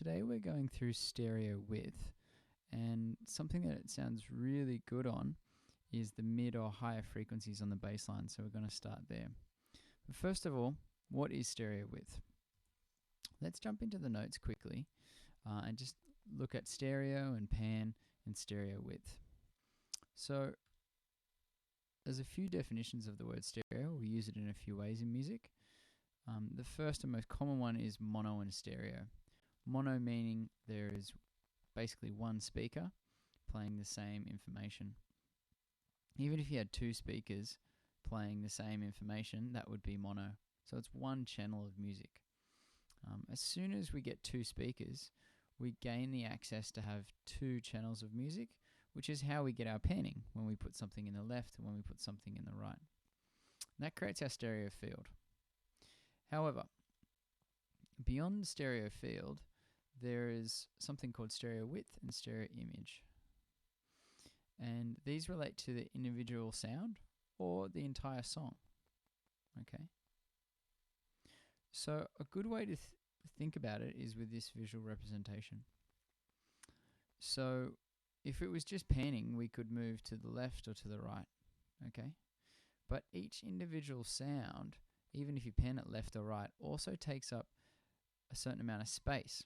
today we're going through stereo width, and something that it sounds really good on is the mid or higher frequencies on the bass line, so we're going to start there. But first of all, what is stereo width? Let's jump into the notes quickly and just look at stereo and pan and stereo width. So there's a few definitions of the word stereo. We use it in a few ways in music. The first and most common one is mono and stereo. Mono meaning there is basically one speaker playing the same information. Even if you had two speakers playing the same information, that would be mono. So it's one channel of music. As soon as we get two speakers, we gain the access to have two channels of music, which is how we get our panning, when we put something in the left and when we put something in the right. And that creates our stereo field. However, beyond the stereo field, there is something called stereo width and stereo image. And these relate to the individual sound or the entire song. Okay. So a good way to think about it is with this visual representation. So if it was just panning, we could move to the left or to the right. Okay. But each individual sound, even if you pan it left or right, also takes up a certain amount of space.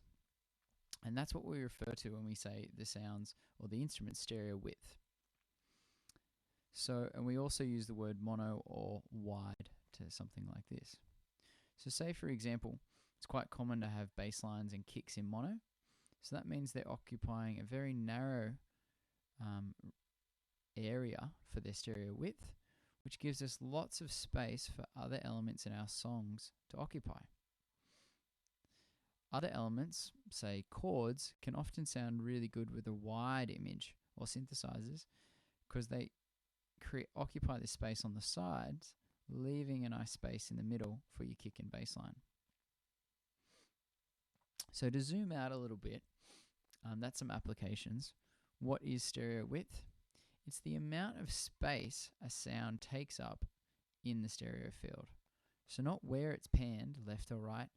And that's what we refer to when we say the sounds or the instrument's stereo width. So, and we also use the word mono or wide to something like this. So say, for example, it's quite common to have bass lines and kicks in mono. So that means they're occupying a very narrow area for their stereo width, which gives us lots of space for other elements in our songs to occupy. Other elements, say chords, can often sound really good with a wide image or synthesizers because they occupy the space on the sides, leaving a nice space in the middle for your kick and bass line. So to zoom out a little bit, that's some applications. What is stereo width? It's the amount of space a sound takes up in the stereo field. So not where it's panned, left or right,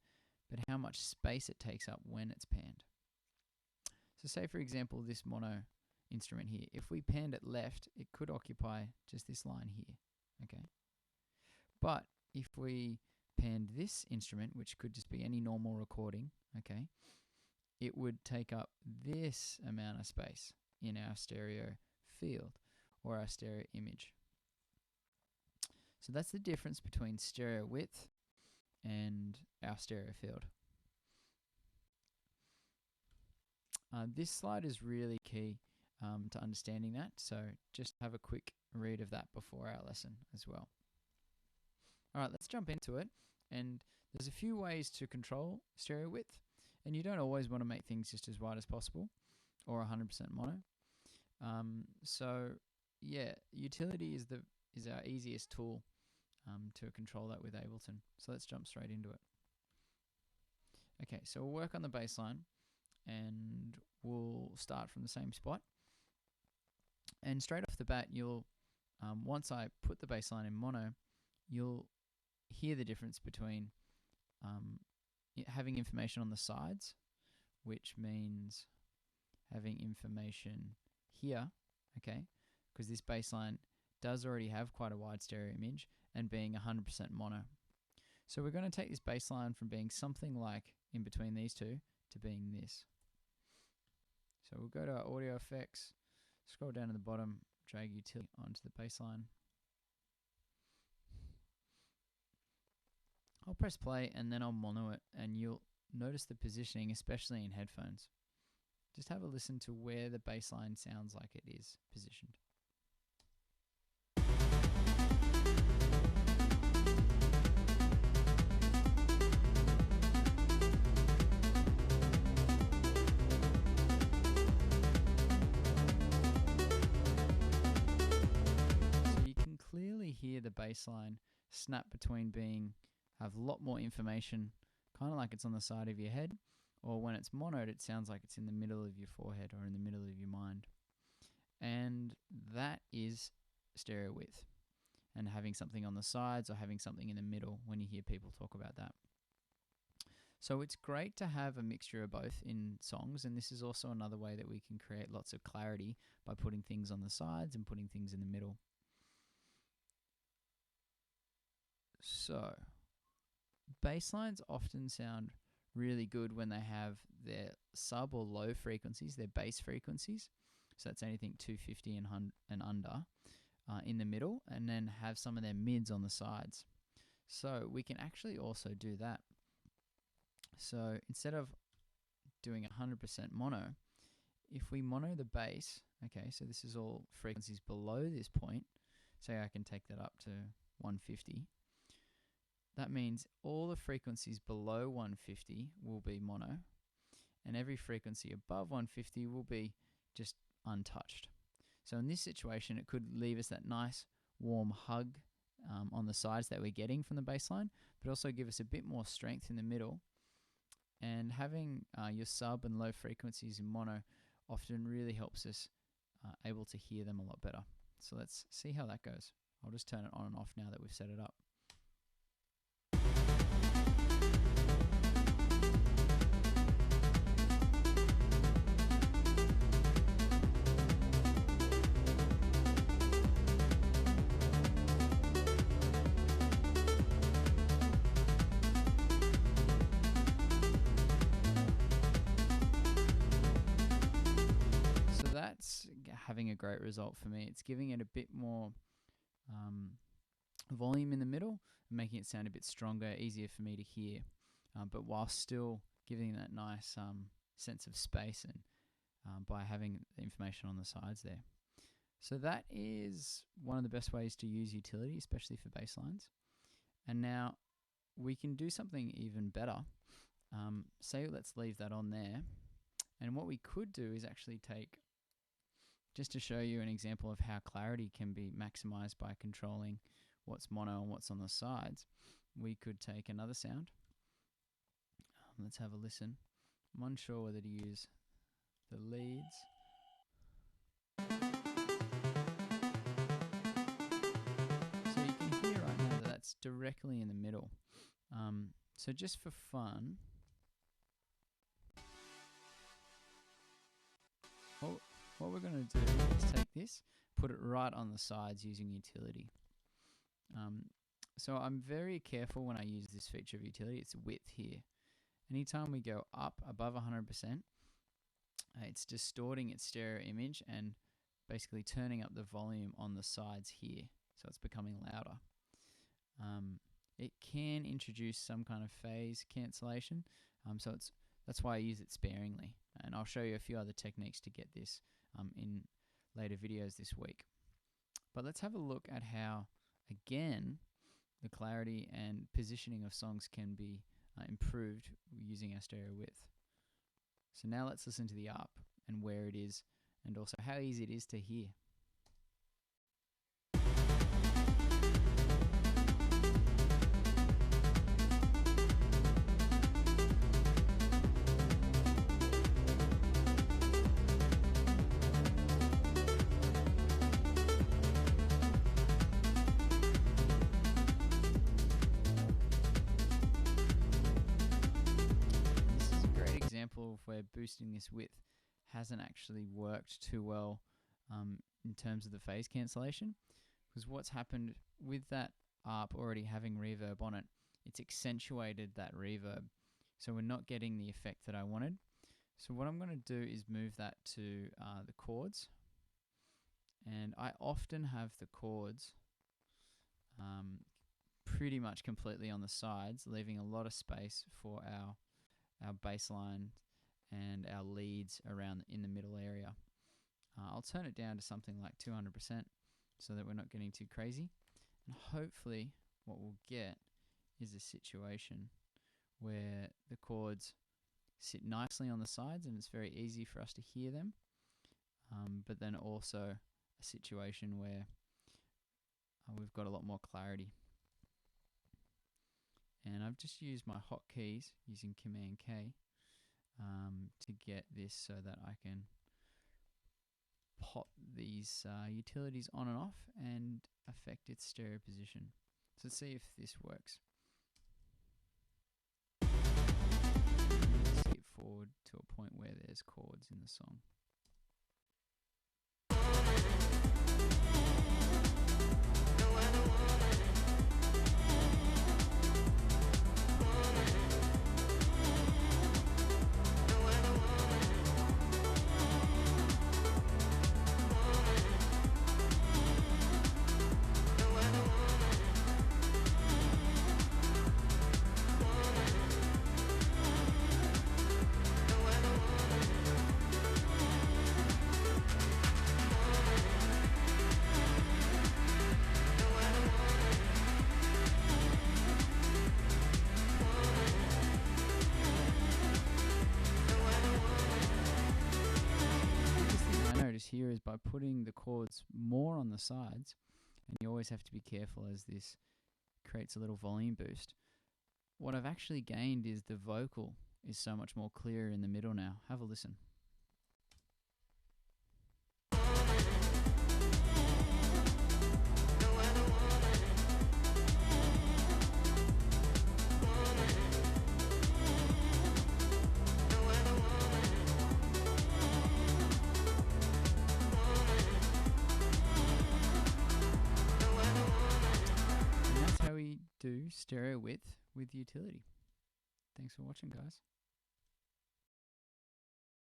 but how much space it takes up when it's panned. So say, for example, this mono instrument here. If we panned it left, it could occupy just this line here. Okay. But if we panned this instrument, which could just be any normal recording, okay, it would take up this amount of space in our stereo field or our stereo image. So that's the difference between stereo width and our stereo field. This slide is really key to understanding that, so just have a quick read of that before our lesson as well. Alright, let's jump into it, and there's a few ways to control stereo width, and you don't always want to make things just as wide as possible or 100% mono. So yeah, utility is our easiest tool to control that with Ableton. So let's jump straight into it. Okay, so we'll work on the bass line and we'll start from the same spot. And straight off the bat, you'll once I put the bass line in mono, you'll hear the difference between having information on the sides, which means having information here, okay, because this bass line does already have quite a wide stereo image and being 100% mono. So we're going to take this bass line from being something like in between these two to being this. So we'll go to our audio effects, scroll down to the bottom, drag utility onto the bass line. I'll press play and then I'll mono it, and you'll notice the positioning, especially in headphones. Just have a listen to where the bass line sounds like it is positioned. So you can clearly hear the bass line snap between have a lot more information, kind of like it's on the side of your head, or when it's monoed, it sounds like it's in the middle of your forehead or in the middle of your mind. And that is stereo width, and having something on the sides or having something in the middle when you hear people talk about that. So it's great to have a mixture of both in songs, and this is also another way that we can create lots of clarity by putting things on the sides and putting things in the middle. So bass lines often sound really good when they have their sub or low frequencies, their bass frequencies. So that's anything 250 and under in the middle, and then have some of their mids on the sides. So we can actually also do that. So instead of doing 100% mono, if we mono the bass, okay, so this is all frequencies below this point, say I can take that up to 150. That means all the frequencies below 150 will be mono, and every frequency above 150 will be just untouched. So in this situation, it could leave us that nice warm hug on the sides that we're getting from the bass line, but also give us a bit more strength in the middle. And having your sub and low frequencies in mono often really helps us able to hear them a lot better. So let's see how that goes. I'll just turn it on and off now that we've set it up. Having a great result for me. It's giving it a bit more volume in the middle, making it sound a bit stronger, easier for me to hear, but while still giving that nice sense of space and by having the information on the sides there. So that is one of the best ways to use utility, especially for bass lines. And now we can do something even better. Say let's leave that on there, and what we could do is actually take, just to show you an example of how clarity can be maximized by controlling what's mono and what's on the sides, we could take another sound. Let's have a listen. I'm unsure whether to use the leads. So you can hear right now that that's directly in the middle. So just for fun, what we're going to do is take this, put it right on the sides using utility. So I'm very careful when I use this feature of utility. It's width here. Anytime we go up above 100%, it's distorting its stereo image and basically turning up the volume on the sides here. So it's becoming louder. It can introduce some kind of phase cancellation. So that's why I use it sparingly. And I'll show you a few other techniques to get this in later videos this week. But let's have a look at how, again, the clarity and positioning of songs can be improved using our stereo width. So now let's listen to the up and where it is, and also how easy it is to hear. Where boosting this width hasn't actually worked too well in terms of the phase cancellation, because what's happened with that ARP already having reverb on it, it's accentuated that reverb, so we're not getting the effect that I wanted. So what I'm going to do is move that to the chords, and I often have the chords pretty much completely on the sides, leaving a lot of space for our bass line and our leads around in the middle area. I'll turn it down to something like 200% so that we're not getting too crazy. And hopefully what we'll get is a situation where the chords sit nicely on the sides and it's very easy for us to hear them, but then also a situation where we've got a lot more clarity. And I've just used my hotkeys using Command K to get this so that I can pop these utilities on and off and affect its stereo position. So let's see if this works. forward to a point where there's chords in the song. Here is by putting the chords more on the sides, and you always have to be careful as this creates a little volume boost. What I've actually gained is the vocal is so much more clear in the middle now. Have a listen. Do stereo width with utility. Thanks for watching, guys.